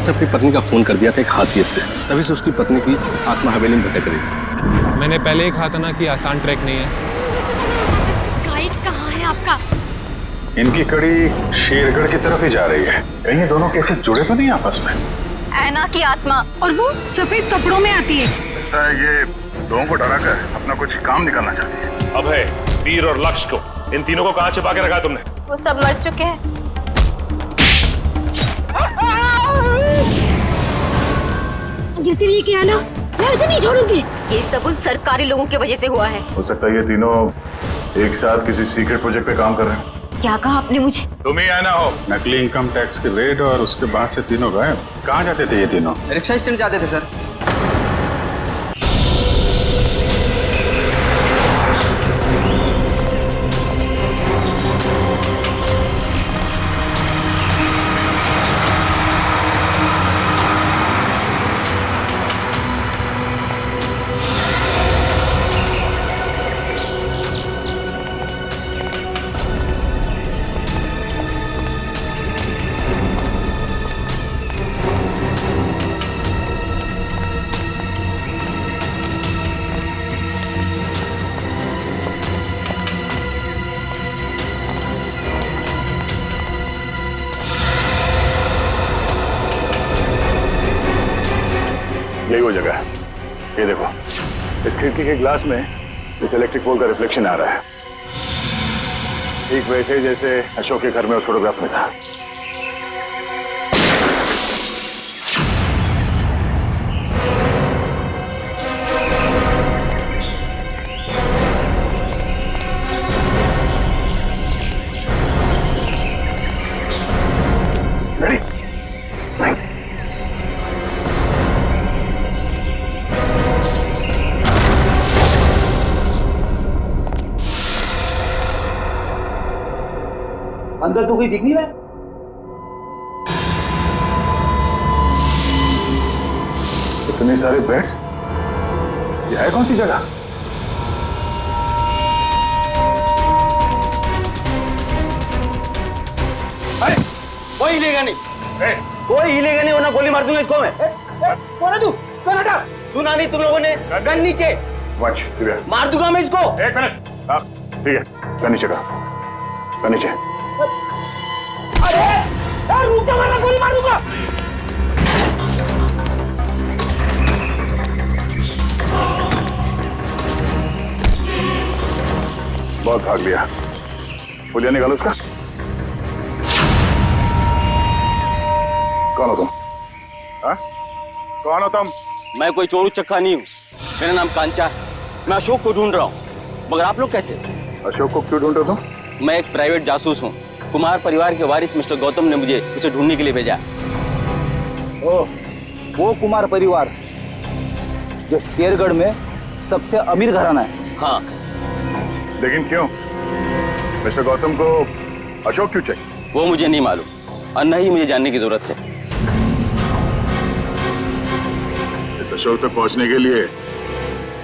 ने अपनी पत्नी का खून कर दिया था एक हासियत से, तभी से उसकी पत्नी की आत्मा हवेली में भटक रही थी। मैंने पहले ही कहा था ना कि आसान ट्रैक नहीं है। गाइड कहाँ है आपका? इनकी कड़ी शेरगढ़ की तरफ ही जा रही है। कहीं ये दोनों केसेस जुड़े तो नहीं आपस में? ऐना की आत्मा, और वो सफेद कपड़ों में आती है। ऐसा है ये लोगों को डराकर अपना कुछ काम निकालना चाहती है। अभय, वीर और लक्ष्य को, इन तीनों को कहाँ छिपा के रखा तुमने? वो सब मर चुके हैं। जिसने ये किया ना, मैं उसे नहीं छोड़ूंगी। ये सब उन सरकारी लोगों की वजह से हुआ है। हो सकता है ये तीनों एक साथ किसी सीक्रेट प्रोजेक्ट पे काम कर रहे हैं। क्या कहा आपने मुझे? तुम ही आना हो। नकली इनकम टैक्स के रेड और उसके बाद से तीनों गायब। कहाँ जाते थे ये तीनों? रिक्शा स्टैंड जाते थे सर। यही वो जगह है। ये देखो, इस खिड़की के ग्लास में इस इलेक्ट्रिक पोल का रिफ्लेक्शन आ रहा है, ठीक वैसे जैसे अशोक के घर में उस फोटोग्राफ में था। रेडी? अंदर तो कोई दिख नहीं रहा। इतने सारे बेड्स, ये है कौन सी जगह? अरे कोई हिलेगा नहीं, कोई हिलेगा नहीं, वरना गोली मार दूंगा इसको मैं। कौन है तू? कौन हटा? सुना नहीं तुम लोगों ने? गन नीचे। वंश, दिव्या, मार दूंगा मैं इसको। एक मिनट। हाँ, ठीक है, गन नीचे का, गन नीचे। अरे रुक जा, वरना गोली मार दूंगा। बहुत भाग लिया, पुलिया निकालो उसका। कौन हो तुम? हाँ? कौन हो तुम? मैं कोई चोरू चक्का नहीं हूँ, मेरा नाम कांचा है। मैं अशोक को ढूंढ रहा हूँ, मगर आप लोग कैसे? अशोक को क्यों ढूंढ रहे हो तुम? मैं एक प्राइवेट जासूस हूँ। कुमार परिवार के वारिस मिस्टर गौतम ने मुझे उसे ढूंढने के लिए भेजा। ओह, वो कुमार परिवार जो शेरगढ़ में सबसे अमीर घराना है। हाँ। लेकिन क्यों? मिस्टर गौतम को अशोक क्यों चाहिए? वो मुझे नहीं मालूम और न ही मुझे जानने की जरूरत है। इस अशोक तक पहुंचने के लिए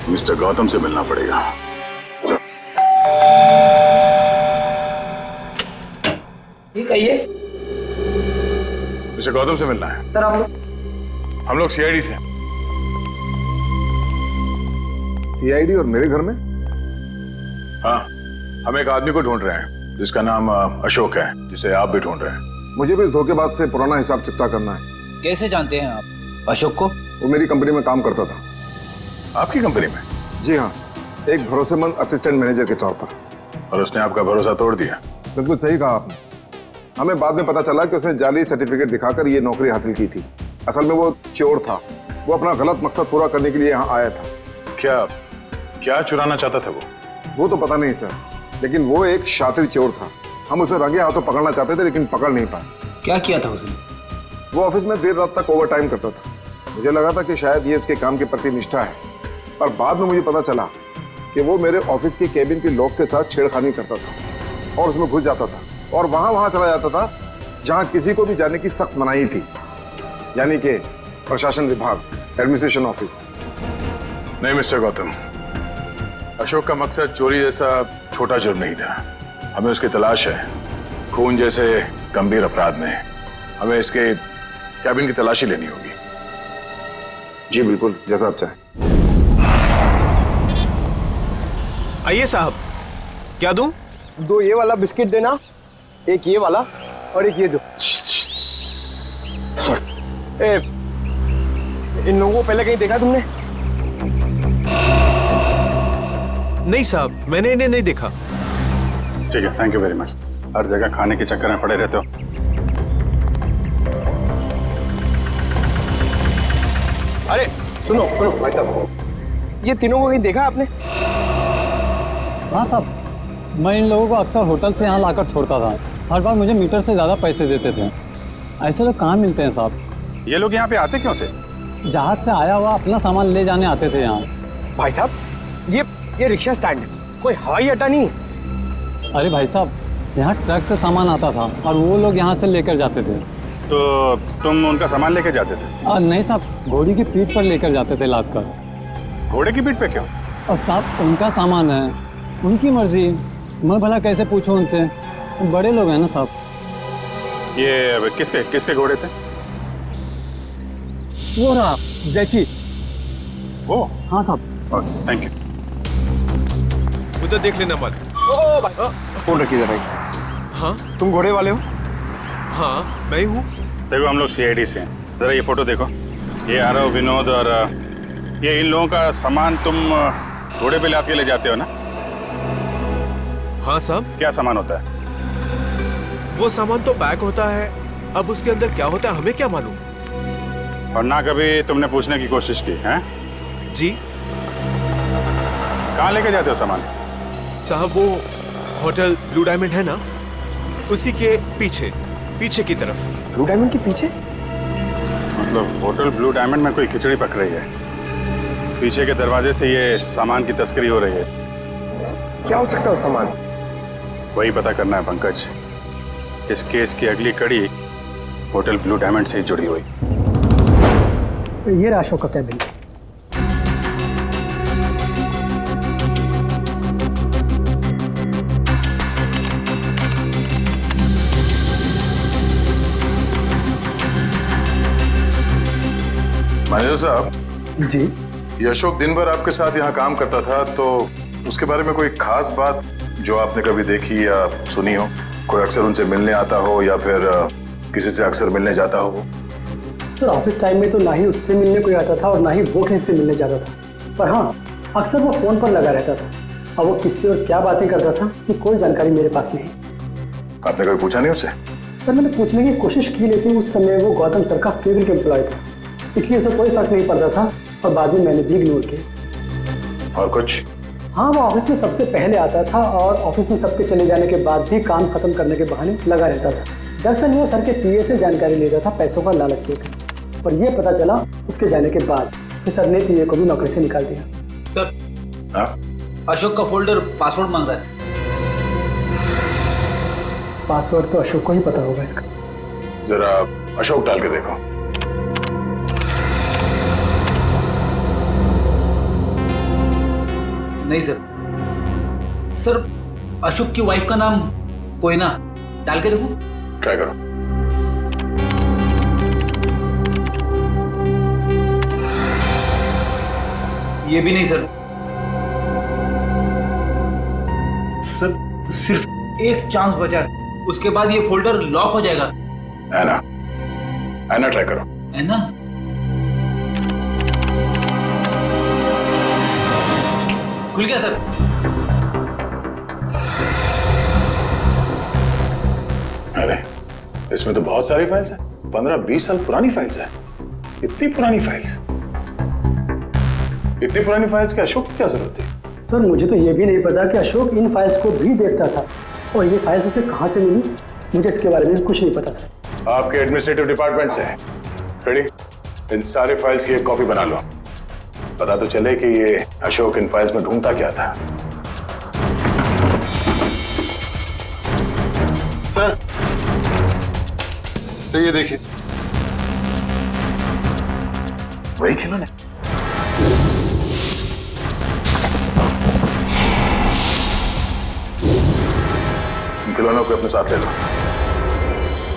मिस्टर गौतम से मिलना पड़ेगा। ठीक है, ये मिस्टर गौतम से मिलना है। सर हम लोग सीआईडी से। सीआईडी और मेरे घर में? हाँ, हम एक आदमी को ढूंढ रहे हैं जिसका नाम अशोक है, जिसे आप भी ढूंढ रहे हैं। मुझे भी धोखेबाज से पुराना हिसाब चुकता करना है। कैसे जानते हैं आप अशोक को? वो मेरी कंपनी में काम करता था। आपकी कंपनी में? जी हाँ, एक भरोसेमंद असिस्टेंट मैनेजर के तौर पर। और उसने आपका भरोसा तोड़ दिया? बिल्कुल सही कहा आपने। हमें बाद में पता चला कि उसने जाली सर्टिफिकेट दिखाकर ये नौकरी हासिल की थी। असल में वो चोर था, वो अपना गलत मकसद पूरा करने के लिए यहाँ आया था। क्या चुराना चाहता था वो तो पता नहीं सर, लेकिन वो एक शातिर चोर था। हम उसे रंगे हाथों पकड़ना चाहते थे, लेकिन पकड़ नहीं पाए। क्या किया था उसने? वो ऑफिस में देर रात तक ओवर टाइम करता था। मुझे लगा था कि शायद ये उसके काम के प्रति निष्ठा है, पर बाद में मुझे पता चला कि वो मेरे ऑफिस की केबिन के लॉक के साथ छेड़खानी करता था और उसमें घुस जाता था और वहां चला जाता था जहां किसी को भी जाने की सख्त मनाही थी, यानी कि प्रशासन विभाग, एडमिनिस्ट्रेशन ऑफिस। नहीं मिस्टर गौतम, अशोक का मकसद चोरी जैसा छोटा जुर्म नहीं था। हमें उसकी तलाश है खून जैसे गंभीर अपराध में। हमें इसके कैबिन की तलाशी लेनी होगी। जी बिल्कुल, जैसा आप चाहें। आइए साहब, क्या दूं? 2 ये वाला बिस्किट देना, 1 ये वाला और 1 ये दो। ए, इन लोगों को पहले कहीं देखा तुमने? नहीं साहब, मैंने इन्हें नहीं देखा। ठीक है, थैंक यू वेरी मच। हर जगह खाने के चक्कर में पड़े रहते हो। अरे सुनो सुनो भाई साहब, ये तीनों को कहीं देखा आपने? हाँ साहब, मैं इन लोगों को अक्सर होटल से यहाँ लाकर छोड़ता था। हर बार मुझे मीटर से ज़्यादा पैसे देते थे। ऐसे लोग कहाँ मिलते हैं साहब? ये लोग यहाँ पे आते क्यों थे? जहाज से आया हुआ अपना सामान ले जाने आते थे यहाँ। भाई साहब, ये रिक्शा स्टैंड है, कोई हवाई अड्डा नहीं। अरे भाई साहब, यहाँ ट्रक से सामान आता था और वो लोग यहाँ से लेकर जाते थे। तो तुम उनका सामान लेके जाते थे? नहीं साहब, घोड़ी की पीठ पर लेकर जाते थे लाद कर। घोड़े की पीठ पे क्यों? और साहब उनका सामान है, उनकी मर्जी। मैं भला कैसे पूछूं उनसे? बड़े लोग हैं ना साहब। ये किसके घोड़े थे? वो रहा जैकी। वो? हाँ साहब। Okay, thank you. उधर देख लेना मत। ओ भाई, फोन रखिए जरा। हाँ तुम घोड़े वाले हो? हाँ मैं ही हूँ। देखो हम लोग सीआईडी से हैं। जरा ये फोटो देखो। ये आरव, विनोद और ये इन लोगों का सामान तुम घोड़े पे लाद के ले जाते हो ना? हाँ साहब। क्या सामान होता है? वो सामान तो पैक होता है, अब उसके अंदर क्या होता है हमें क्या मालूम। और ना कभी तुमने पूछने की कोशिश की है? जी कहाँ लेके जाते हो सामान? साहब वो होटल ब्लू डायमंड है ना, उसी के पीछे की तरफ। ब्लू डायमंड के पीछे? मतलब होटल ब्लू डायमंड में कोई खिचड़ी पक रही है, पीछे के दरवाजे से ये सामान की तस्करी हो रही है। क्या हो सकता है उस सामान? वही पता करना है पंकज। इस केस की अगली कड़ी होटल ब्लू डायमंड से ही जुड़ी हुई। ये रहा अशोक का कैबिन। मैनेजर साहब जी, ये अशोक दिन भर आपके साथ यहाँ काम करता था, तो उसके बारे में कोई खास बात जो आपने कभी देखी या सुनी हो? कोई अक्सर उनसे मिलने आता हो या फिर किसी से अक्सर मिलने जाता हो? सर ऑफिस टाइम में तो ना ही उससे मिलने कोई आता था और ना ही वो किसी से मिलने जाता था। पर हाँ, अक्सर वो फोन पर लगा रहता था और वो किससे और क्या बातें करता था कि कोई जानकारी मेरे पास नहीं। आपने कभी पूछा नहीं उससे? सर मैंने पूछने की कोशिश की, लेकिन उस समय वो गौतम सर का फेवरेट एम्प्लॉय था, इसलिए उसे कोई फर्क नहीं पड़ता था और बाद में मैंने भी इग्नोर किया। और कुछ? हाँ, वो ऑफिस में सबसे पहले आता था और ऑफिस में सबके चले जाने के बाद भी काम खत्म करने के बहाने लगा रहता था। दरअसल वो सर के पीए से जानकारी लेता था पैसों का लालच देकर, पर यह पता चला उसके जाने के बाद कि सर ने पीए को भी नौकरी से निकाल दिया। सर अशोक का फोल्डर पासवर्ड मांग रहा है। पासवर्ड तो अशोक को ही पता होगा इसका। जरा अशोक डाल के देखो। नहीं सर, अशोक की वाइफ का नाम कोयना, डाल के देखो। ट्राई करो। ये भी नहीं सर, सिर्फ एक चांस बचा है, उसके बाद ये फोल्डर लॉक हो जाएगा। ऐना ट्राई करो। ऐना? खुल गया सर। अरे इसमें तो बहुत सारी फाइल्स हैं, 15-20 साल पुरानी फाइल्स हैं। इतनी पुरानी फाइल्स के अशोक की क्या जरूरत थी? सर मुझे तो ये भी नहीं पता कि अशोक इन फाइल्स को भी देखता था और ये फाइल्स उसे कहाँ से मिली, मुझे इसके बारे में कुछ नहीं पता सर। आपके एडमिनिस्ट्रेटिव डिपार्टमेंट से रेडी, इन सारे फाइल्स की एक कॉपी बना लो। पता तो चले कि ये अशोक इन फाइल्स में ढूंढता क्या था। सर तो ये देखिए, वही खिलौने। इन खिलौनों को अपने साथ ले लो।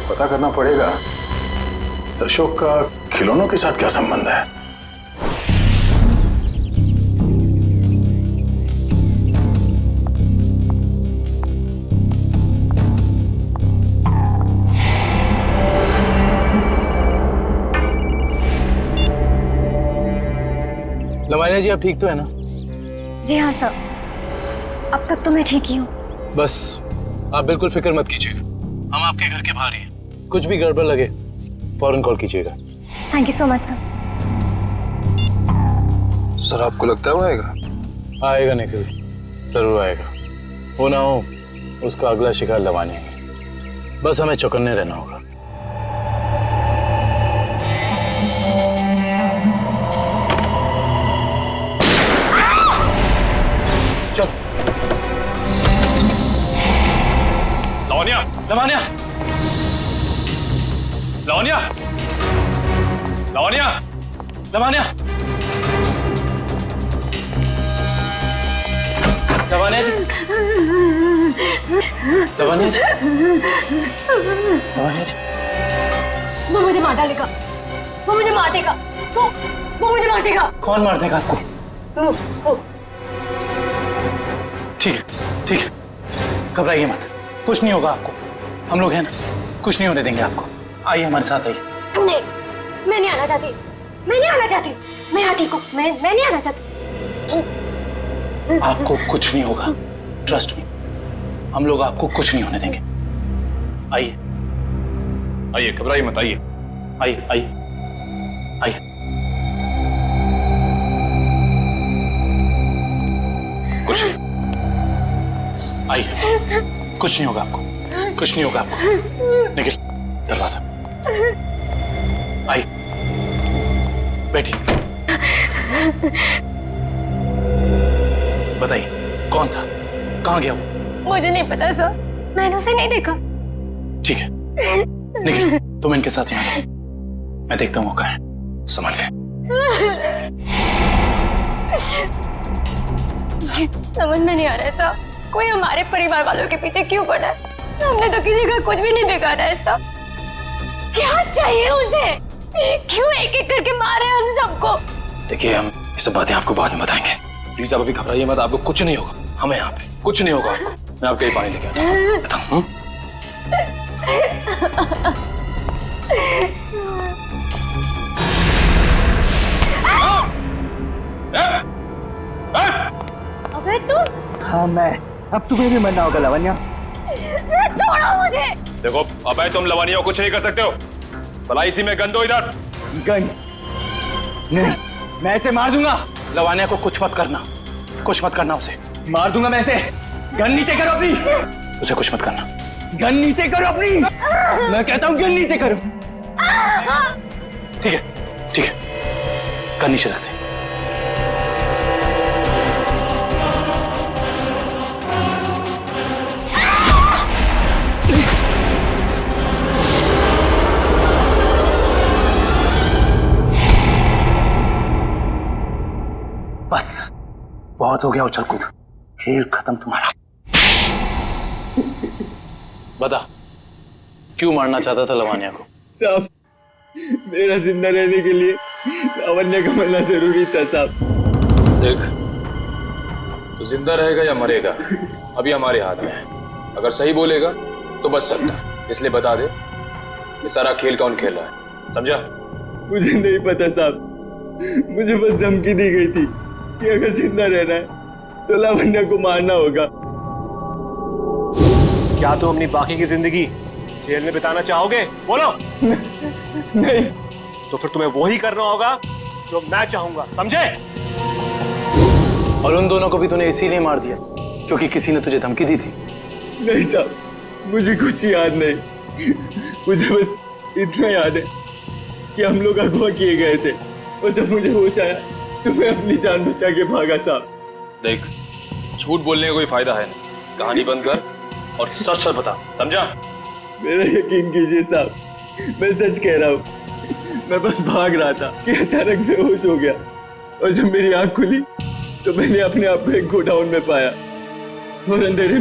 पता करना पड़ेगा अशोक का खिलौनों के साथ क्या संबंध है? लवानिया जी, आप ठीक तो है ना? जी हाँ सर, अब तक तो मैं ठीक ही हूँ। बस आप बिल्कुल फिक्र मत कीजिएगा, हम आपके घर के बाहर ही हैं। कुछ भी गड़बड़ लगे फौरन कॉल कीजिएगा। Thank you so much sir. Sir, आपको लगता है वो आएगा? आएगा निखिल, जरूर आएगा। हो ना हो उसका अगला शिकार लवानिया है। बस हमें चौकन्ने रहना होगा। चल लवानिया, लवानिया, लवानिया, लवानिया, लवानिया, लवानिया जी, लवानिया जी, लवानिया जी। वो मुझे मार डालेगा, वो मुझे मार देगा, वो मुझे मार देगा। कौन मार देगा आपको? ठीक है, ठीक है, घबराइए मत, कुछ नहीं होगा आपको। हम लोग हैं ना, कुछ नहीं होने देंगे आपको। आइए हमारे साथ आइए। नहीं, मैं नहीं आना चाहती, मैं नहीं आना चाहती। मैं यहाँ ठीक हूँ, मैं नहीं आना चाहती। आपको कुछ नहीं होगा, ट्रस्ट मी, हम लोग आपको कुछ नहीं होने देंगे। आइए आइए, घबराइए मत, आइए। आइए आइए आइए। कुछ नहीं, आइए, कुछ नहीं होगा आपको, कुछ नहीं होगा आपको। निखिल, दरवाजा। आइए, बैठिए। बताइए कौन था, कहाँ गया वो? मुझे नहीं पता सर, मैंने उसे नहीं देखा। ठीक है निखिल, तुम इनके साथ यहाँ रहो, मैं देखता हूँ मौका है, संभाल के। समझ में नहीं आ रहा है सर, कोई हमारे परिवार वालों के पीछे क्यों पड़ा है? हमने तो किसी का कुछ भी नहीं बिगाड़ा है सर। क्या चाहिए उसे? क्यों एक एक करके मारे हम सबको? देखिए, हम ये सब बातें आपको बाद में बताएंगे। प्लीज आप अभी घबराइए मत, आपको कुछ नहीं होगा। हमें यहाँ पे कुछ नहीं होगा आपको। मैं आपके लिए पानी लेके आता हूँ। बताऊँ? अबे तुम? हाँ मैं, अब तुम्हें भी मरना होगा लवन्या। छोड़ो मुझे। देखो, अबे तुम लवानिया को कुछ नहीं कर सकते हो। भला इसी में गन दो इधर। गन? नहीं, मैं इसे मार दूंगा। लवानिया को कुछ मत करना, कुछ मत करना उसे। मार दूंगा मैं इसे। गन नीचे करो अपनी। उसे कुछ मत करना। गन नीचे करो अपनी। मैं कहता हूँ गन नीचे करो। ठीक है, ठीक है, गन नीचे रखते हैं। बस बहुत हो गया उछल कूद, खेल खत्म तुम्हारा। बता, क्यों मारना चाहता था लवानिया को? साहब, मेरा जिंदा रहने के लिए लावण्या का मरना जरूरी था साहब। देख, तू जिंदा रहेगा या मरेगा अभी हमारे हाथ में है। अगर सही बोलेगा तो बच सकता है, इसलिए बता दे ये सारा खेल कौन खेल रहा है, समझा? मुझे नहीं पता साहब, मुझे बस धमकी दी गई थी कि अगर जिंदा रहना है तो लावण्या को मारना होगा। क्या तुम अपनी बाकी की जिंदगी जेल में बिताना चाहोगे? बोलो। नहीं। तो फिर तुम्हें वही करना होगा जो मैं चाहूंगा, समझे? और उन दोनों को भी तूने इसीलिए मार दिया क्योंकि किसी ने तुझे धमकी दी थी? नहीं साहब, मुझे कुछ याद नहीं। मुझे बस इतना याद है कि हम लोग अगवा किए गए थे और जब मुझे होश आया तो मैं अपनी जान बचा के भागा साहब। देख, झूठ बोलने का कोई फायदा है नहीं, कहानी बंद कर और सच सच बता, समझा? मेरा यकीन कीजिए साहब, मैं सच कह रहा हूँ। मैं बस भाग रहा था कि अचानक बेहोश हो गया और जब मेरी आंख खुली तो मैंने अपने आप को एक गोडाउन में पाया और अंधेरे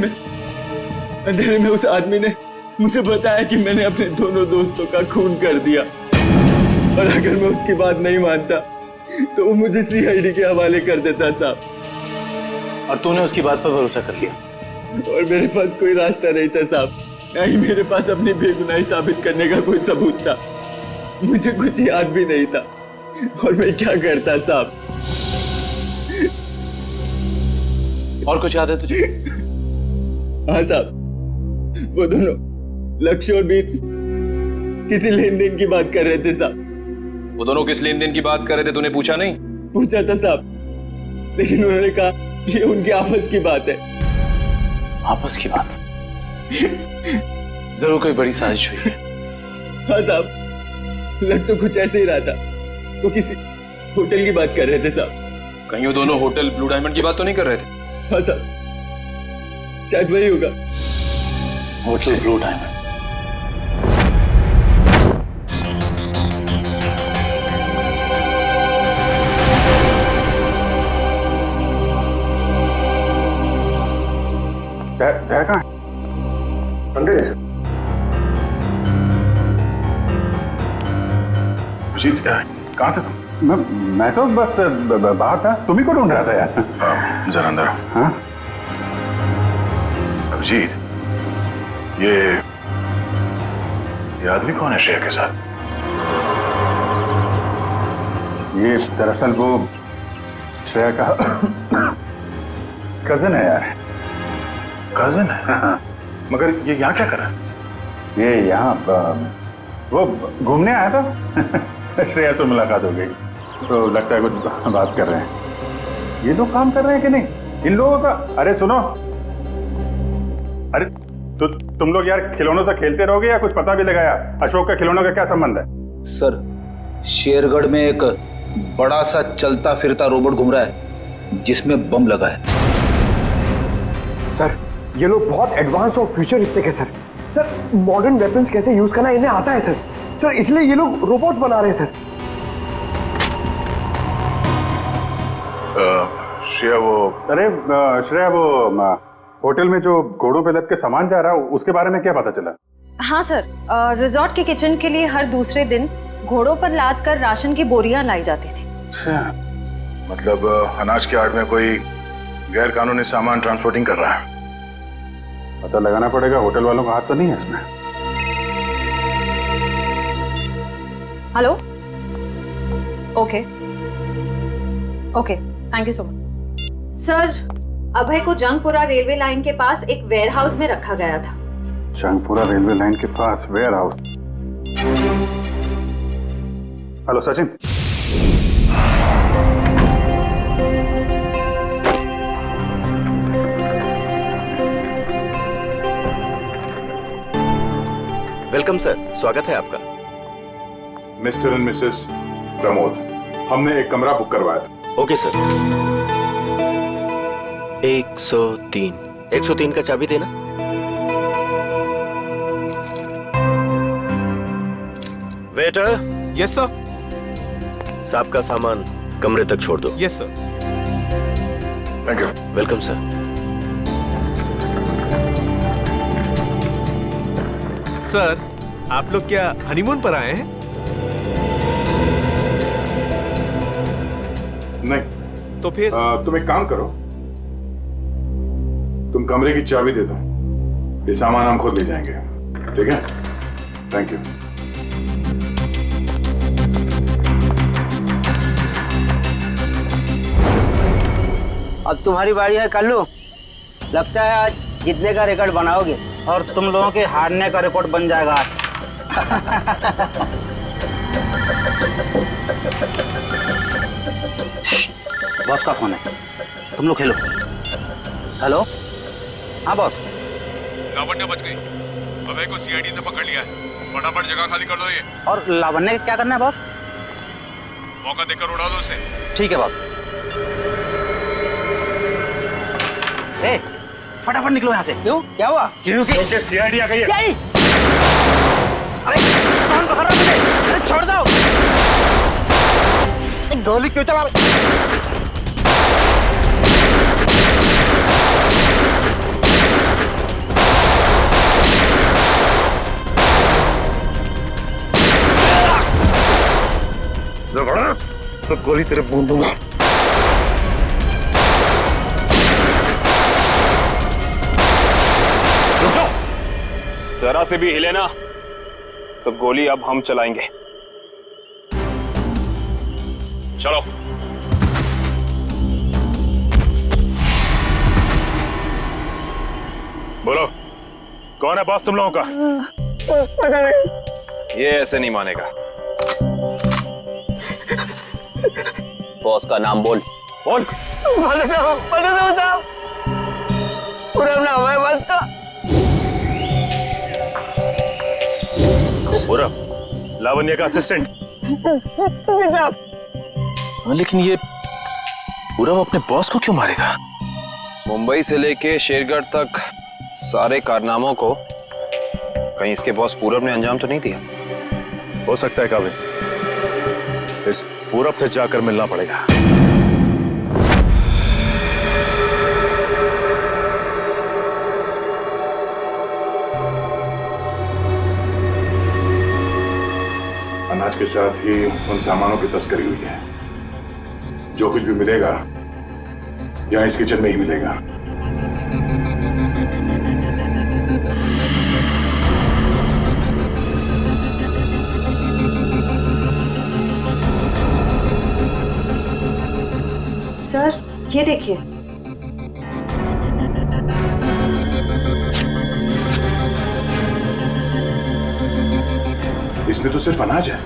में उस आदमी ने मुझे बताया कि मैंने अपने दोनों दोस्तों का खून कर दिया। और अगर मैं उसकी बात नहीं मानता तो वो मुझे सीआईडी के हवाले कर देता साहब। और तूने उसकी बात पर भरोसा कर लिया? और मेरे पास कोई रास्ता नहीं था साहब, ना ही मेरे पास अपनी बेगुनाही साबित करने का कोई सबूत था। मुझे कुछ याद भी नहीं था और मैं क्या करता साहब। और कुछ याद है तुझे? हाँ साहब, वो दोनों लक्ष्य और बीर किसी लेन देन की बात कर रहे थे साहब। वो दोनों किस लेन देन की बात कर रहे थे, तूने पूछा नहीं? पूछा था साहब, लेकिन उन्होंने कहा ये उनकी आपस की बात है। आपस की बात? जरूर कोई बड़ी साजिश हुई है। हाँ साहब, लग तो कुछ ऐसे ही रहा था। वो किसी होटल की बात कर रहे थे साहब। कहीं वो दोनों होटल ब्लू डायमंड की बात तो नहीं कर रहे थे? हाँ साहब, शायद वही होगा। Hotel blue diamond. कहाँ अंदर है? अभिजीत, कहाँ थे तुम? मैं तो बस बाहर था, तुम ही को ढूंढ रहा था यार। जरा अंदर। हाँ अभिजीत, ये आदमी कौन है श्रेया के साथ? ये दरअसल वो श्रेया का कजन है यार। कजन है? हाँ। मगर ये यहाँ क्या कर रहा है? ये यहाँ वो घूमने आया था। श्रेया से मुलाकात हो गई तो लगता है कुछ बात कर रहे हैं। ये लोग काम कर रहे हैं कि नहीं इन लोगों का? अरे सुनो, अरे तो तुम लोग यार खिलौनों से खेलते रहोगे या कुछ पता भी लगाया? अशोक का खिलौनों का क्या संबंध है? सर, शेरगढ़ में एक बड़ा सा चलता फिरता रोबोट घूम रहा है जिसमें बम लगा है। सर, ये लोग बहुत एडवांस और फ्यूचरिस्टिक है सर। सर, मॉडर्न वेपन्स कैसे यूज करना इन्हें आता है सर। सर, इसलिए ये लोग रोबोट बना रहे हैं सर। श्रेया वो होटल में जो घोड़ों पे लद के सामान जा रहा है उसके बारे में क्या पता चला? हाँ सर, रिजॉर्ट के किचन के लिए हर दूसरे दिन घोड़ों पर लाद कर राशन की बोरियां लाई जाती थी। अच्छा, मतलब अनाज के आड़ में कोई गैर कानूनी सामान ट्रांसपोर्टिंग कर रहा है। पता लगाना पड़ेगा, होटल वालों का हाथ तो नहीं है इसमें। Hello, okay, thank you so much. Sir, Abhay को जंगपुरा रेलवे लाइन के पास एक वेयरहाउस में रखा गया था। जंगपुरा रेलवे लाइन के पास warehouse? Hello Sachin. Welcome sir, स्वागत है आपका। मिस्टर एंड मिसेस प्रमोद, हमने एक कमरा बुक करवाया था। Okay sir. 103 का चाबी देना। वेटर। Yes sir. साहब का सामान कमरे तक छोड़ दो। Yes sir. Thank you. Welcome sir. Sir, आप लोग क्या हनीमून पर आए हैं? नहीं। तो फिर तुम एक काम करो, तुम कमरे की चाबी दे दो, ये सामान हम खुद ले जाएंगे। ठीक है? Thank you. अब तुम्हारी बारी है कल्लू। लगता है आज जीतने का रिकॉर्ड बनाओगे और तुम लोगों के हारने का रिकॉर्ड बन जाएगा आज। बॉस का फोन है, तुम लोग खेलो। हेलो, हाँ बॉस। लावण्य बच गई, अभय को सीआईडी ने पकड़ लिया है। फटाफट जगह खाली कर दो ये। और लावण्य क्या करना है बॉस? मौका देकर उड़ा दो उसे। ठीक है बॉस। ए, फटाफट निकलो यहाँ से। क्यों, क्या हुआ? क्योंकि सीआईडी आ गई है। सीआईडी? अरे कौन पकड़ रहा मुझे? अरे छोड़ दो। गोली क्यों चला रहे? तो गोली तेरे मुंह दूंगा। रुक जाओ, जरा से भी हिले ना तो गोली अब हम चलाएंगे। चलो। बोलो, कौन है बॉस तुम लोगों का? पता नहीं। ये ऐसे नहीं मानेगा। बॉस का नाम बोल। बोल। बता दो साहब। पूरा नाम है बॉस का। पूरा लावण्य का असिस्टेंट। जी साहब। लेकिन ये पूरब अपने बॉस को क्यों मारेगा? मुंबई से लेके शेरगढ़ तक सारे कारनामों को कहीं इसके बॉस पूरब ने अंजाम तो नहीं दिया? हो सकता है काबिल, इस पूरब से जाकर मिलना पड़ेगा। अनाज के साथ ही उन सामानों की तस्करी हुई है। जो कुछ भी मिलेगा यहाँ इस किचन में ही मिलेगा। सर ये देखिए। इसमें तो सिर्फ अनाज है।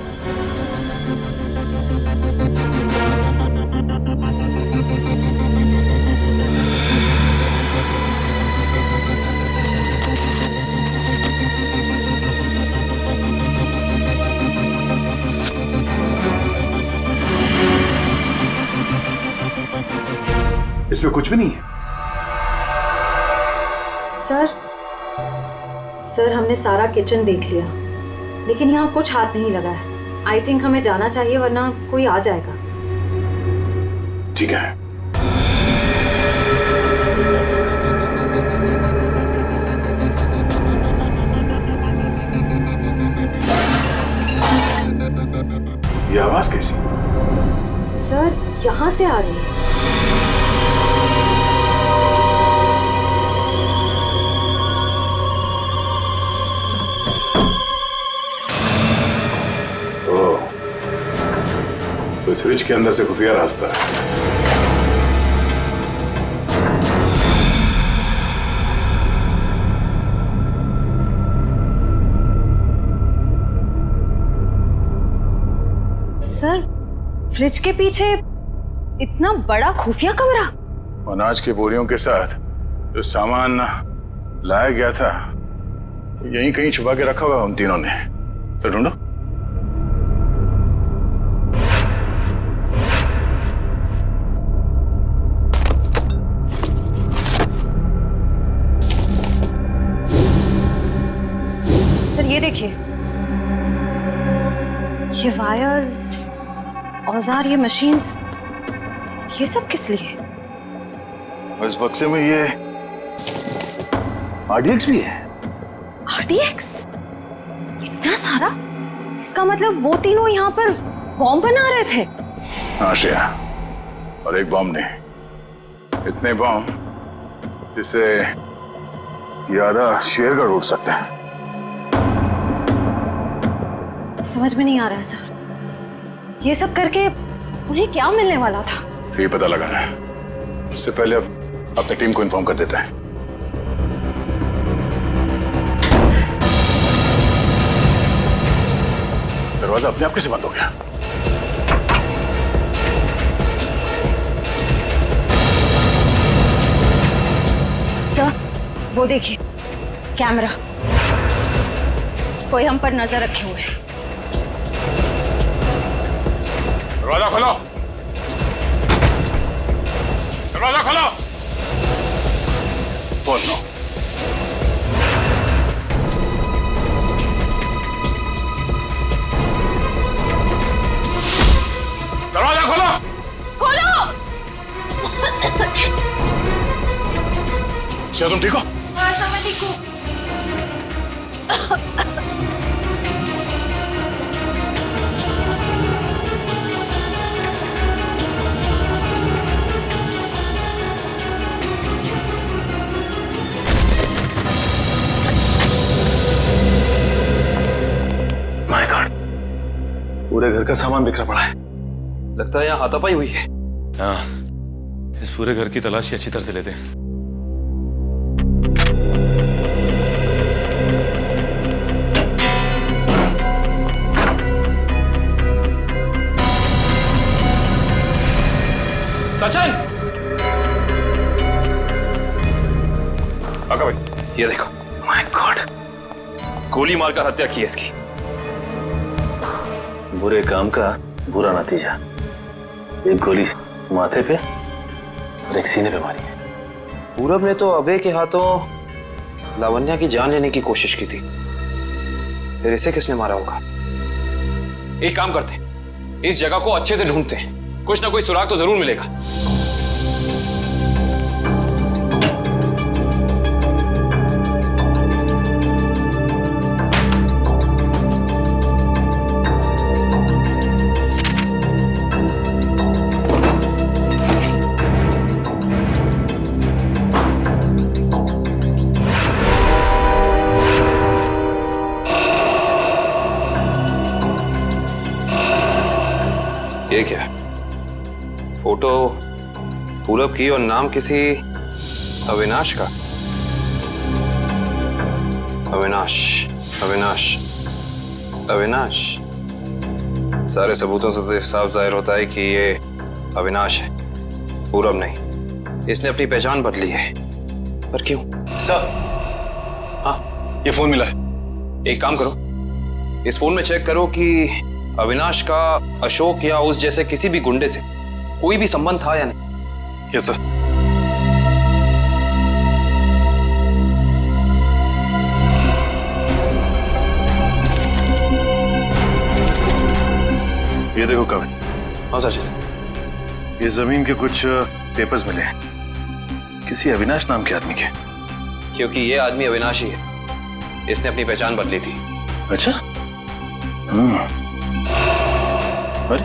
इसमें कुछ भी नहीं है। सर हमने सारा किचन देख लिया, लेकिन यहाँ कुछ हाथ नहीं लगा है। आई थिंक हमें जाना चाहिए, वरना कोई आ जाएगा। ठीक है। ये आवाज कैसी? सर यहाँ से आ रही है। तो इस फ्रिज के अंदर से खुफिया रास्ता है। सर फ्रिज के पीछे इतना बड़ा खुफिया कमरा? अनाज की बोरियों के साथ जो सामान लाया गया था यहीं कहीं छुपा के रखा हुआ उन तीनों ने। तो ढूंढो। सर ये देखिए, ये वायर्स, औजार, ये मशीन्स, ये सब किस लिए? और इस बक्से में ये RDX भी है। RDX? इतना सारा? इसका मतलब वो तीनों यहाँ पर बॉम्ब बना रहे थे? हाँ श्रेया, और एक बॉम्ब नहीं, इतने बॉम्ब जिससे ये आधा शेरगढ़ उड़ सकता है। समझ में नहीं आ रहा है सर, ये सब करके उन्हें क्या मिलने वाला था? ये पता लगाना है। उससे पहले अब अपनी टीम को इन्फॉर्म कर देता है। दरवाजा अपने आप कैसे बंद हो गया? सर वो देखिए, कैमरा, कोई हम पर नजर रखे हुए है। दरवाजा खोलो, दरवाजा खोलो। बोल लो। दरवाजा खोलो। खोलो। क्या तुम ठीक हो? हाँ सर मैं ठीक हूँ। पूरे घर का सामान बिखरा पड़ा है। लगता है यहाँ हाथापाई हुई है। हाँ, इस पूरे घर की तलाशी अच्छी तरह से लेते हैं। सचिन! आका भाई, ये देखो। माय गॉड, गोली मारकर हत्या की है इसकी। बुरे काम का बुरा नतीजा। एक गोली माथे पे और एक सीने पे मारी है। पूरब ने तो अभय के हाथों लावण्या की जान लेने की कोशिश की थी, फिर इसे किसने मारा होगा? एक काम करते हैं, इस जगह को अच्छे से ढूंढते हैं, कुछ ना कोई सुराग तो जरूर मिलेगा। ये क्या है? फोटो पूरब की और नाम किसी अविनाश का। अविनाश, अविनाश, अविनाश। सारे सबूतों से तो साफ जाहिर होता है कि ये अविनाश है, पूरब नहीं। इसने अपनी पहचान बदली है, पर क्यों? सर, हाँ, ये फोन मिला है। एक काम करो, इस फोन में चेक करो कि अविनाश का अशोक या उस जैसे किसी भी गुंडे से कोई भी संबंध था या नहीं। Yes sir. ये देखो कविन। हाँ सचिन। ये जमीन के कुछ पेपर्स मिले हैं, किसी अविनाश नाम के आदमी के। क्योंकि ये आदमी अविनाश ही है, इसने अपनी पहचान बदली थी। अच्छा। अरे,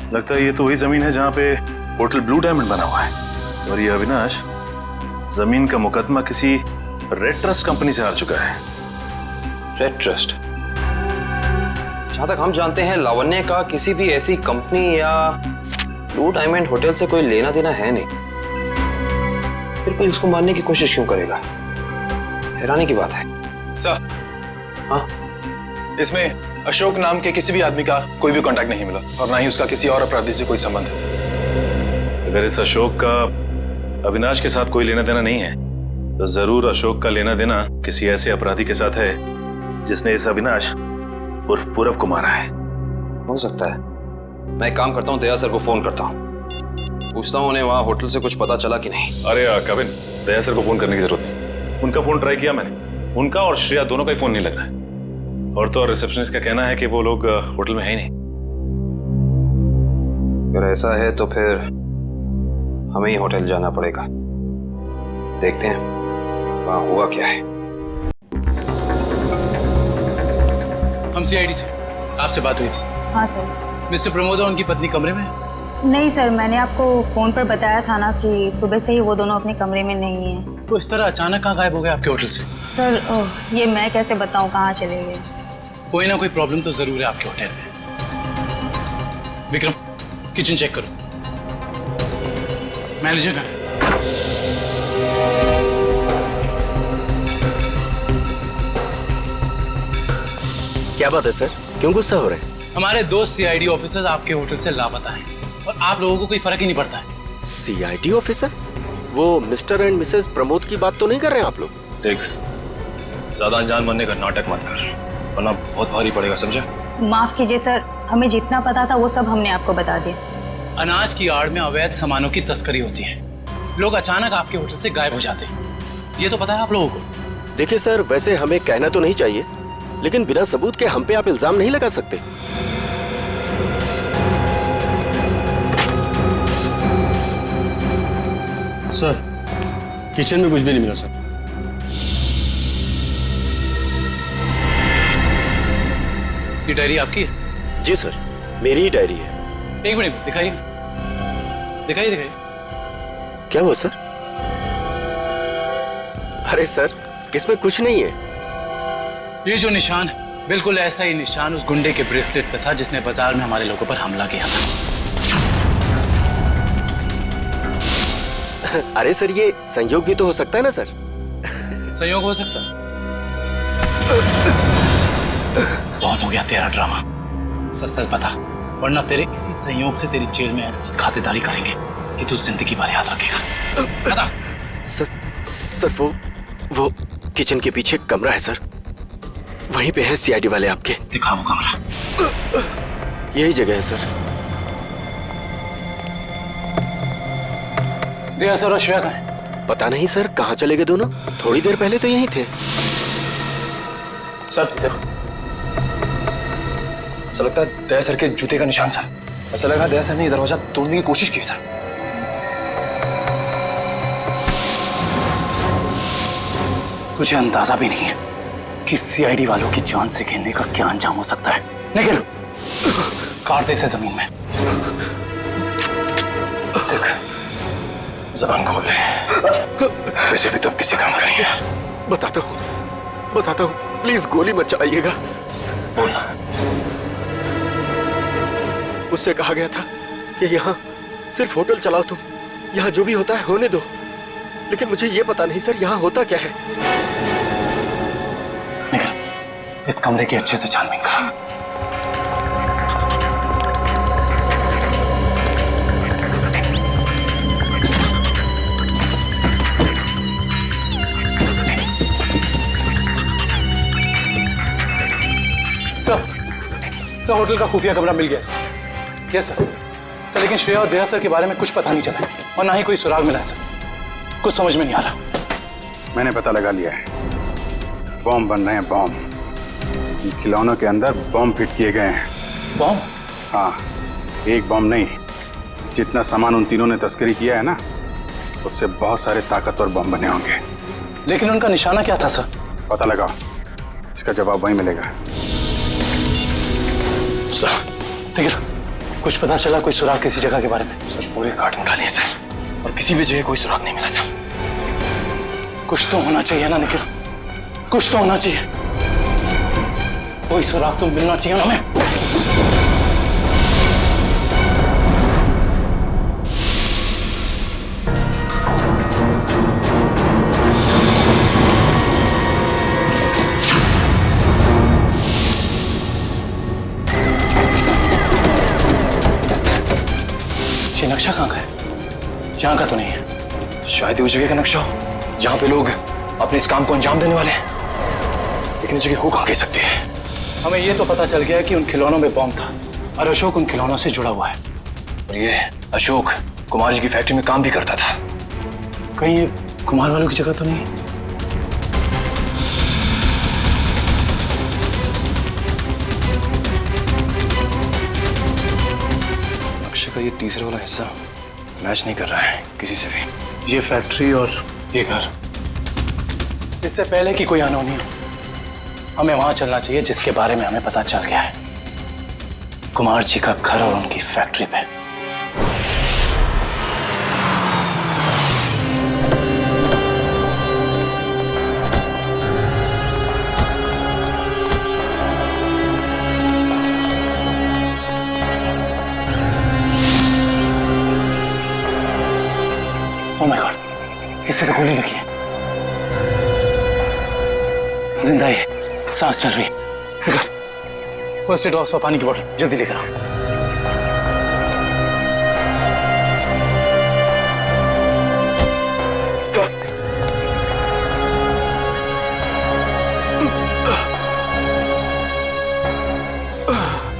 लगता है ये तो वही जमीन है जहां पे होटल ब्लू डायमंड बना हुआ है, और ये अविनाश जमीन का मुकदमा किसी रेड ट्रस्ट कंपनी से हार चुका है। Red trust? जहां तक हम जानते हैं लावण्य का किसी भी ऐसी कंपनी या ब्लू डायमंड होटल से कोई लेना देना है नहीं, फिर कोई उसको मारने की कोशिश क्यों करेगा? हैरानी की बात है। सर, हाँ, इसमें अशोक नाम के किसी भी आदमी का कोई भी कांटेक्ट नहीं मिला, और ना ही उसका किसी और अपराधी से कोई संबंध है। अगर इस अशोक का अविनाश के साथ कोई लेना देना नहीं है, तो जरूर अशोक का लेना देना किसी ऐसे अपराधी के साथ है जिसने इस अविनाश उर्फ पूरब को मारा है। हो सकता है। मैं एक काम करता हूँ, दया सर को फोन करता हूँ, पूछता हूँ उन्हें वहां होटल से कुछ पता चला कि नहीं। अरे कविन, दया सर को फोन करने की जरूरत नहीं। उनका फोन ट्राई किया मैंने, उनका और श्रेया दोनों का ही फोन नहीं लग रहा है। और तो और रिसेप्शनिस्ट का कहना है कि वो लोग होटल में है ही नहीं। अगर ऐसा है तो फिर हमें ही होटल जाना पड़ेगा, देखते हैं वहां हुआ क्या है। हम सीआईडी से, आपसे बात हुई थी। हाँ सर। मिस्टर प्रमोद और उनकी पत्नी कमरे में? नहीं सर, मैंने आपको फोन पर बताया था ना कि सुबह से ही वो दोनों अपने कमरे में नहीं है। तो इस तरह अचानक कहाँ गायब हो गए आपके होटल से? सर ये मैं कैसे बताऊं कहाँ चले गए। कोई ना कोई प्रॉब्लम तो जरूर है आपके होटल में। विक्रम, किचन चेक करो। मैनेजर कहाँ है? क्या बात है सर, क्यों गुस्सा हो रहे हैं? हमारे दो सीआईडी ऑफिसर्स आपके होटल से लापता हैं और आप लोगों को कोई फर्क ही नहीं पड़ता है। CID officer? वो मिस्टर एंड मिसेस प्रमोद की बात तो नहीं कर रहे हैं आप लोग? देख, ज्यादा अनजान बनने का नाटक मत कर, वरना बहुत भारी पड़ेगा, समझा? माफ कीजिए सर, हमें जितना पता था वो सब हमने आपको बता दिया। अनाज की आड़ में अवैध सामानों की तस्करी होती है, लोग अचानक आपके होटल से गायब हो जाते हैं, ये तो पता है आप लोगों को। देखिए सर, वैसे हमें कहना तो नहीं चाहिए, लेकिन बिना सबूत के हम पे आप इल्जाम नहीं लगा सकते। सर, किचन में कुछ भी नहीं मिला सर। ये डायरी आपकी है? जी सर, मेरी ही डायरी है। एक मिनट दिखाइए, दिखाइए दिखाइए। क्या हुआ सर? अरे सर, इसमें कुछ नहीं है। ये जो निशान बिल्कुल ऐसा ही निशान उस गुंडे के ब्रेसलेट पे था जिसने बाजार में हमारे लोगों पर हमला किया था। अरे सर, ये संयोग भी तो हो सकता है ना सर? संयोग हो सकता है। बहुत हो गया तेरा ड्रामा, सच सच बता, वरना तेरे इसी संयोग से तेरी जेल में ऐसी खातिरदारी करेंगे कि तू जिंदगी भर याद रखेगा। बता। सर वो किचन के पीछे कमरा है सर, वहीं पे है सीआईडी वाले आपके। दिखा वो कमरा। यही जगह है सर। दिया सर, और श्रेया कहाँ है? पता नहीं सर, कहाँ चले गए दोनों? थोड़ी देर पहले तो यहीं थे। सर इधर। सर लगता है दया सर के जूते का निशान सर। ऐसा लगा दया सर ने दरवाजा तोड़ने की कोशिश की सर। तुझे अंदाजा भी नहीं है कि सीआईडी वालों की जान से खेलने का क्या अंजाम हो सकता है। निकल, काट दे इसे जमीन में। देख, जबान खोल दे। वैसे भी तुम किसी काम करेंगे। बताता हूँ, प्लीज गोली मत चलाइएगा। बोलना। उससे कहा गया था कि यहाँ सिर्फ होटल चलाओ तुम, यहाँ जो भी होता है होने दो। लेकिन मुझे ये पता नहीं सर, यहाँ होता क्या है। निकल, इस कमरे की अच्छे से छानबीन कर। सर, होटल का खुफिया कमरा मिल गया। Yes sir. सर लेकिन श्रेया और दया सर के बारे में कुछ पता नहीं चला और ना ही कोई सुराग मिला है सर। कुछ समझ में नहीं आ रहा। मैंने पता लगा लिया है, बॉम्ब बन रहे हैं, बॉम्ब। इन खिलौनों के अंदर बॉम्ब फिट किए गए हैं। बॉम्ब? हाँ, एक बॉम्ब नहीं, जितना सामान उन तीनों ने तस्करी किया है ना, उससे बहुत सारे ताकतवर बॉम्ब बने होंगे। लेकिन उनका निशाना क्या था सर? पता लगाओ, इसका जवाब वहीं मिलेगा। सर देखिए, कुछ पता चला कोई सुराग किसी जगह के बारे में? सर पूरे गार्डन खाली है सर, और किसी भी जगह कोई सुराग नहीं मिला सर। कुछ तो होना चाहिए ना निखिल, कुछ तो होना चाहिए। कोई सुराग तो मिलना चाहिए ना हमें। ये नक्शा कहाँ का है? यहाँ का तो नहीं है। शायद उस जगह का नक्शा हो जहाँ पे लोग अपने इस काम को अंजाम देने वाले हैं। लेकिन इस जगह हो कहाँ कह सकती है? हमें ये तो पता चल गया कि उन खिलौनों में बॉम्ब था और अशोक उन खिलौनों से जुड़ा हुआ है। और ये अशोक कुमार जी की फैक्ट्री में काम भी करता था। कहीं ये कुमार वालों की जगह तो नहीं? नक्शे का ये तीसरा वाला हिस्सा मैच नहीं कर रहा है किसी से भी। ये फैक्ट्री और ये घर, इससे पहले कि कोई अनहोनी हो, हमें वहां चलना चाहिए जिसके बारे में हमें पता चल गया है। कुमार जी का घर और उनकी फैक्ट्री पे। ओह माय गॉड, इससे तो गोली लगी है। जिंदा है, सांस चल रही है। फर्स्ट एड बॉक्स और पानी की बोतल जल्दी लेकर आओ।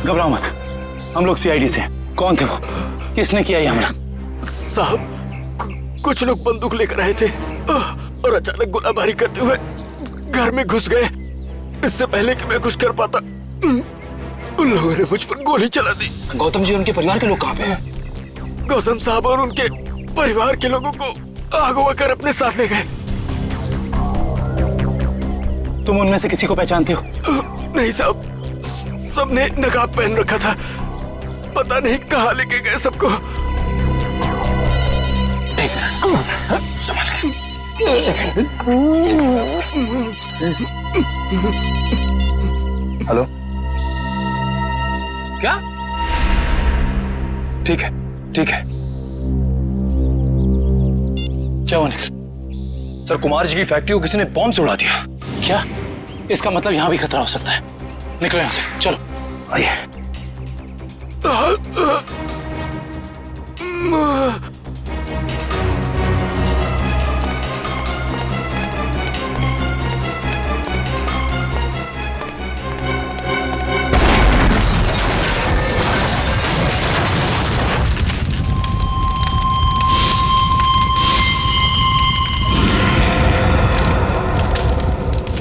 घबराओ मत, हम लोग सीआईडी से हैं। कौन थे वो? किसने किया ये हमला? साहब, कुछ लोग बंदूक लेकर आए थे और अचानक गोलाबारी करते हुए घर में घुस गए। इससे पहले कि मैं कुछ कर पाता, उन लोगों ने मुझ पर गोली चला दी। गौतम जी और उनके परिवार के लोग कहाँ पे हैं? गौतम साहब और उनके परिवार के लोगों को अगवा कर अपने साथ ले गए। तुम उनमें से किसी को पहचानते हो? नहीं साहब, सबने नकाब पहन रखा था। पता नहीं कहाँ लेके गए सबको। संभाल के। हेलो, क्या? ठीक है, ठीक है। क्या हुआ निखिल? सर, कुमार जी की फैक्ट्री को किसी ने बॉम्ब से उड़ा दिया। क्या? इसका मतलब यहाँ भी खतरा हो सकता है। निकलो यहाँ से, चलो। आइए।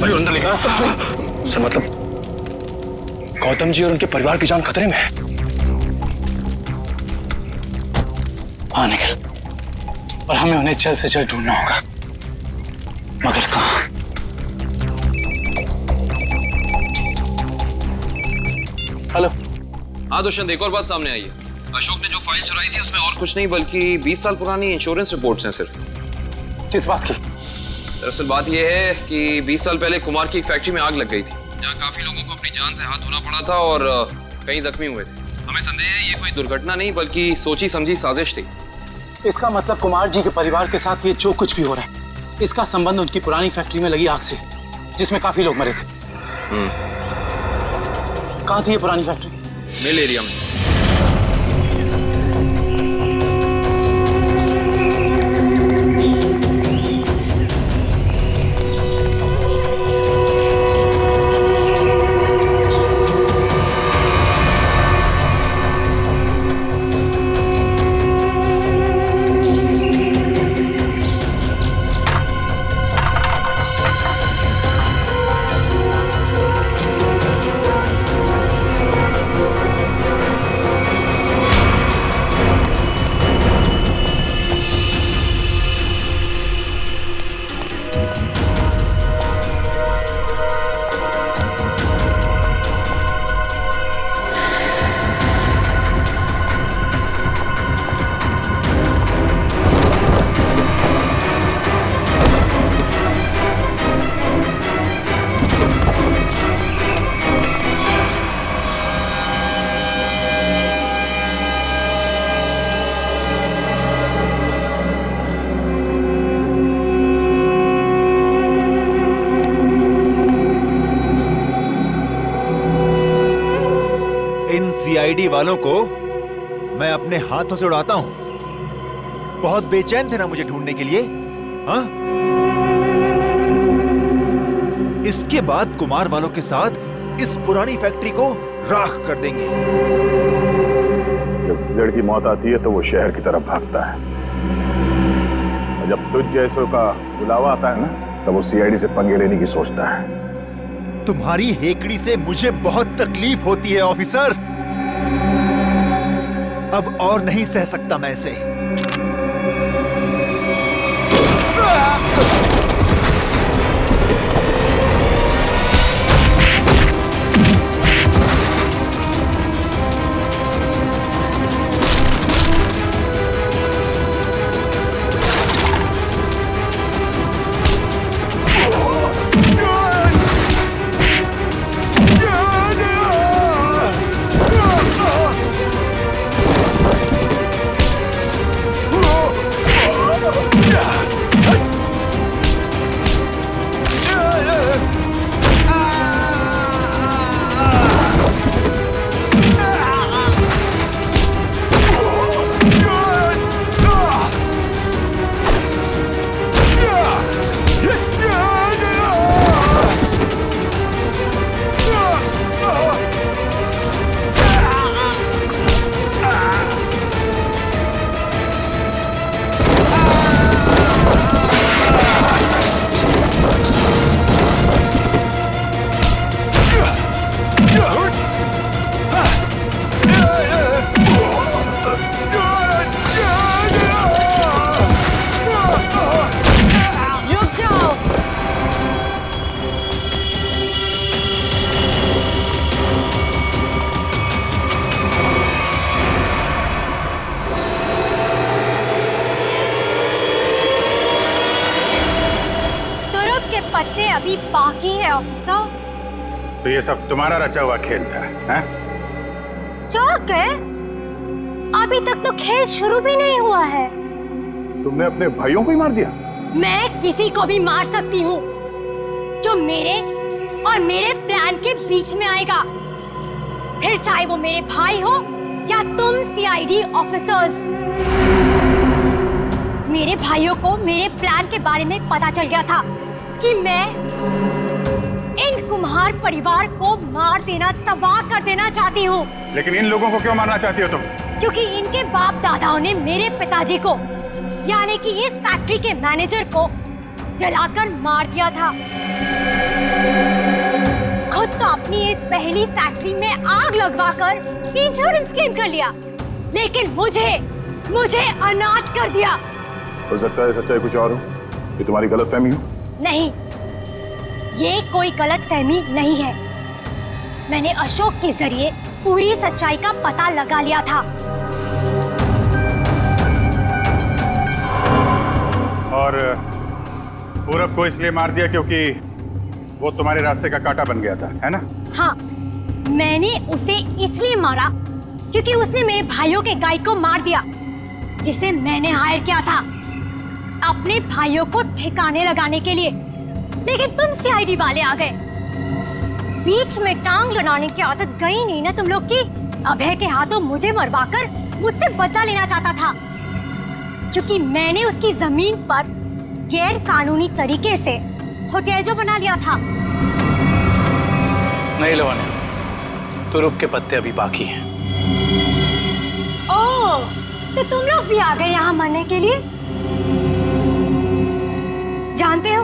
भाई अंदर लिखा सर, मतलब गौतम जी और उनके परिवार की जान खतरे में है। हाँ निखिल, और हमें उन्हें जल्द से जल्द ढूंढना होगा, मगर कहाँ? हेलो। हाँ दुष्यंत, एक और बात सामने आई है। अशोक ने जो फाइल चुराई थी उसमें और कुछ नहीं बल्कि 20 साल पुरानी इंश्योरेंस रिपोर्ट्स हैं सिर्फ। किस बात की? दरअसल बात यह है कि 20 साल पहले कुमार की एक फैक्ट्री में आग लग गई थी, जहाँ काफी लोगों को अपनी जान से हाथ धोना पड़ा था और कई जख्मी हुए थे। हमें संदेह है ये कोई दुर्घटना नहीं बल्कि सोची समझी साजिश थी। इसका मतलब कुमार जी के परिवार के साथ ये जो कुछ भी हो रहा है, इसका संबंध उनकी पुरानी फैक्ट्री में लगी आग से, जिसमें काफी लोग मरे थे। कहाँ थी ये पुरानी फैक्ट्री? मिल एरिया में। सीआईडी वालों को मैं अपने हाथों से उड़ाता हूं। बहुत बेचैन थे ना मुझे ढूंढने के लिए, हाँ? इसके बाद कुमार वालों के साथ इस पुरानी फैक्ट्री को राख कर देंगे। जब गिदड़ की मौत आती है तो वो शहर की तरफ भागता है, और जब तुझ जैसों का बुलावा आता है ना, तब वो सीआईडी से पंगे लेने की सोचता है। तुम्हारी हेकड़ी से मुझे बहुत तकलीफ होती है ऑफिसर। अब और नहीं सह सकता मैं इसे। पत्ते अभी बाकी है ऑफिसर। तो ये सब तुम्हारा रचा हुआ खेल था, हैं? चौक है, अभी तक तो खेल शुरू भी नहीं हुआ है। तुमने अपने भाइयों को ही मार दिया? मैं किसी को भी मार सकती हूँ जो मेरे और मेरे प्लान के बीच में आएगा, फिर चाहे वो मेरे भाई हो या तुम सीआईडी ऑफिसर्स। मेरे भाइयों को मेरे प्लान के बारे में पता चल गया था कि मैं इन कुम्हार परिवार को मार देना, तबाह कर देना चाहती हूँ। लेकिन इन लोगों को क्यों मारना चाहती हो तुम? क्योंकि इनके बाप दादाओं ने मेरे पिताजी को, यानी कि इस फैक्ट्री के मैनेजर को जलाकर मार दिया था। खुद तो अपनी इस पहली फैक्ट्री में आग लगवाकर इंश्योरेंस क्लेम कर लिया, लेकिन मुझे अनाथ कर दिया। हो सकता है सच्चाई कुछ और हो, ये तुम्हारी गलतफहमी हो। नहीं, ये कोई गलतफहमी नहीं है। मैंने अशोक के जरिए पूरी सच्चाई का पता लगा लिया था। और पूरब को इसलिए मार दिया क्योंकि वो तुम्हारे रास्ते का कांटा बन गया था, है ना? हाँ, मैंने उसे इसलिए मारा क्योंकि उसने मेरे भाइयों के गाइड को मार दिया, जिसे मैंने हायर किया था अपने भाइयों को ठिकाने लगाने के लिए। लेकिन तुम सीआईडी वाले आ गए, बीच में टांग लड़ाने की आदत गई नहीं ना तुम लोग की। अभय के हाथों मुझे मरवाकर मुझसे बदला लेना चाहता था, क्योंकि मैंने उसकी जमीन पर गैर कानूनी तरीके से होटल जो बना लिया था। नहीं लवाने, तुरुप के पत्ते अभी बाकी हैं। ओह, तो तुम लोग भी आ गए यहाँ मरने के लिए? जानते हो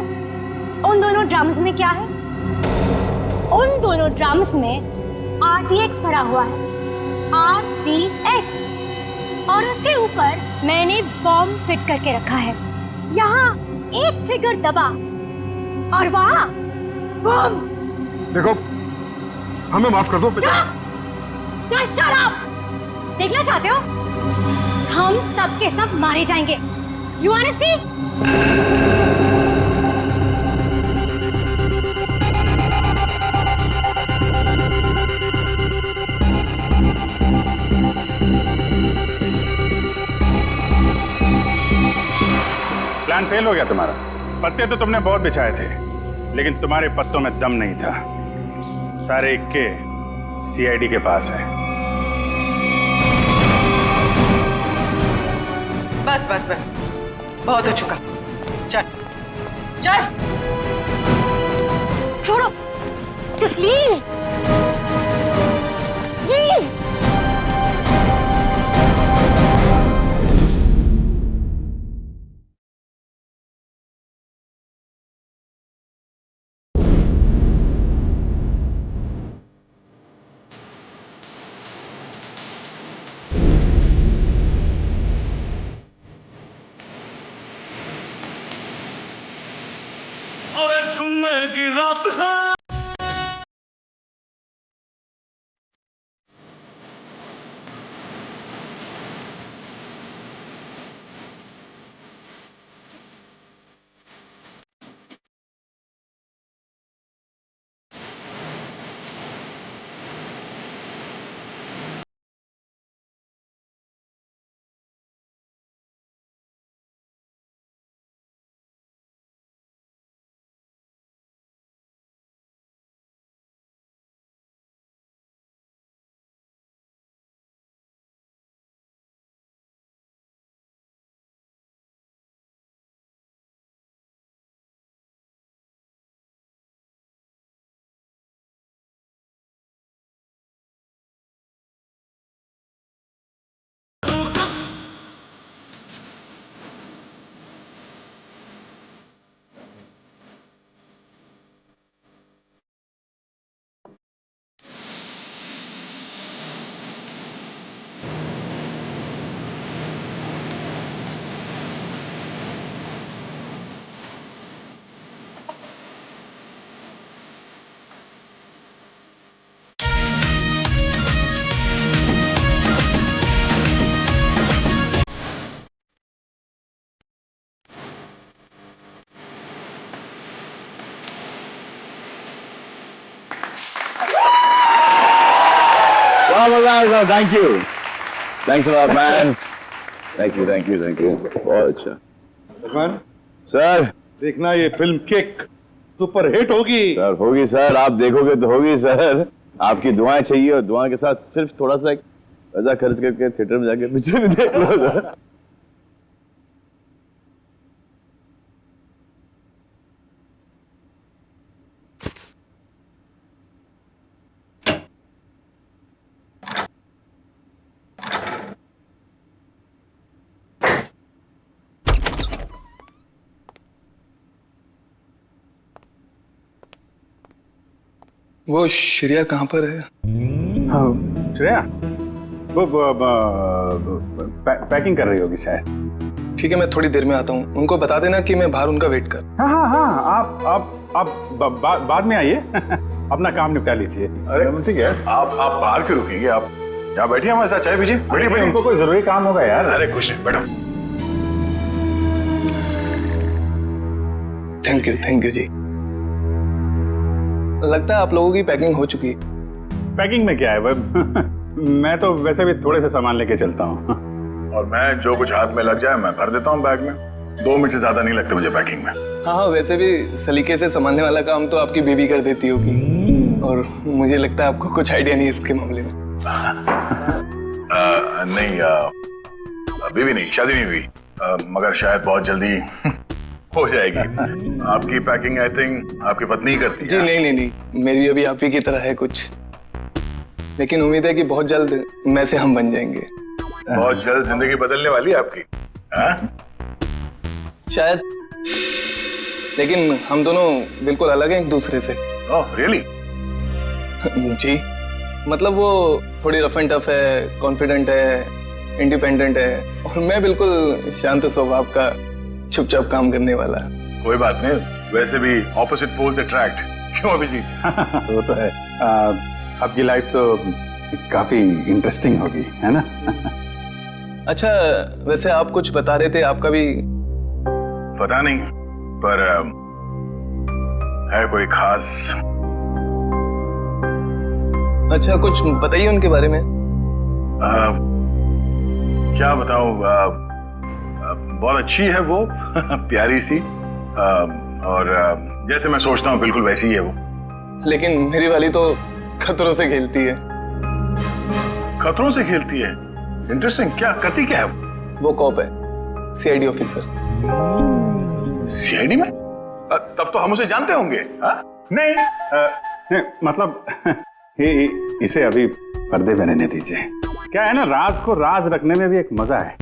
उन दोनों ड्रम्स में क्या है? उन दोनों ड्रम्स में RTX भरा हुआ है, RTX। और उसके ऊपर मैंने बॉम्ब फिट करके रखा है। यहाँ एक ट्रिगर दबा और वहाँ बम। देखो, हमें माफ कर दो। Just shut up! देखना चाहते हो? हम सब के सब मारे जाएंगे। You wanna see? Plan fail हो गया तुम्हारा। पत्ते तो तुमने बहुत बिछाए थे, लेकिन तुम्हारे पत्तों में दम नहीं था। सारे इक्के सीआईडी के पास है। बस बस बस, बहुत हो चुका। चल चल, छोड़ो, तस्लीम, प्लीज। अरे जुम्मे की रात है। साहब, thank you, thanks a lot man, thank you thank you thank you, बहुत अच्छा। सलमान सर देखना ये फिल्म किक सुपर हिट होगी। सर होगी सर, आप देखोगे तो होगी सर। आपकी दुआएं चाहिए और दुआ के साथ सिर्फ थोड़ा सा पैसा खर्च करके थिएटर में जाके पिक्चर भी देख लो सर। वो श्रेया कहाँ पर है? श्रेया वो पैकिंग कर रही होगी शायद। ठीक है, मैं थोड़ी देर में आता हूँ। उनको बता देना कि मैं बाहर उनका वेट कर। हाँ हाँ हाँ, आप बाद में आइए। अपना काम निपटा लीजिए। अरे ठीक है, आप बाहर क्यों रुकेंगे? आप यहाँ बैठिए हमारे साथ, चाय पीजिए। बैठिए भाई, उनको कोई जरूरी काम होगा यार। अरे कुछ नहीं, बैठो। थैंक यू जी। लगता है आप लोगों की पैकिंग हो चुकी है। पैकिंग में क्या है मैं तो वैसे भी थोड़े से सामान लेके चलता हूँ। और मैं जो कुछ हाथ में लग जाए मैं भर देता हूँ बैग में। 2 मिनट से ज्यादा नहीं लगते मुझे पैकिंग में। हाँ, वैसे भी सलीके से संभालने वाला काम तो आपकी बेबी कर देती होगी, और मुझे लगता है आपको कुछ आइडिया नहीं है इसके मामले में। नहीं, अभी भी नहीं, शादी नहीं हुई, मगर शायद बहुत जल्दी हो जाएगी। आपकी पैकिंग आई थिंक आपकी पत्नी ही करती है। जी नहीं, मेरी अभी आप ही की तरह है कुछ, लेकिन उम्मीद है कि बहुत जल्द मैं से हम बन जाएंगे। बहुत जल्द जिंदगी बदलने वाली है आपकी, शायद, लेकिन हम दोनों बिल्कुल अलग हैं एक दूसरे से। Oh really? जी, मतलब वो थोड़ी रफ एंड टफ है, कॉन्फिडेंट है, इंडिपेंडेंट है, और मैं बिल्कुल शांत स्वभाव का, चुपचाप काम करने वाला। कोई बात नहीं, वैसे भी ऑपोजिट पोल्स अट्रैक्ट, क्यों अभिजीत? वो तो है। आपकी लाइफ तो काफी इंटरेस्टिंग होगी, है ना? अच्छा, वैसे आप कुछ बता रहे थे, आपका भी? पता नहीं, पर है कोई खास? अच्छा, कुछ बताइए उनके बारे में। क्या बताऊं, बहुत अच्छी है वो, प्यारी सी, और जैसे मैं सोचता हूँ बिल्कुल वैसी ही है वो। लेकिन मेरी वाली तो खतरों से खेलती है। खतरों से खेलती है? इंटरेस्टिंग, क्या करती क्या है वो? कॉप है, सीआईडी ऑफिसर। सीआईडी में? तब तो हम उसे जानते होंगे। नहीं, मतलब इसे अभी पर्दे में रहने दीजिए। क्या है ना, राज को राज रखने में भी एक मजा है।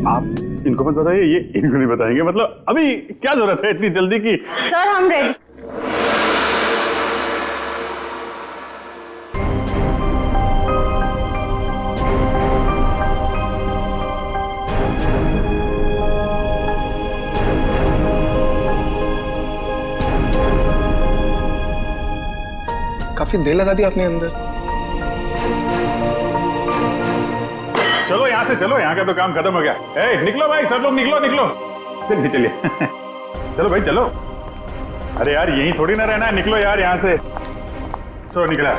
आप इनको मत बताइए, ये इनको नहीं बताएंगे। मतलब अभी क्या जरूरत है इतनी जल्दी की? सर हम रेडी। काफी देर लगा दी आपने अंदर। चलो यहाँ से चलो, यहाँ का तो काम खत्म हो गया। निकलो भाई, सब लोग निकलो निकलो। चलिए चलो भाई चलो। अरे यार यहीं थोड़ी ना रहना है, निकलो यार यहाँ से। चलो निकला।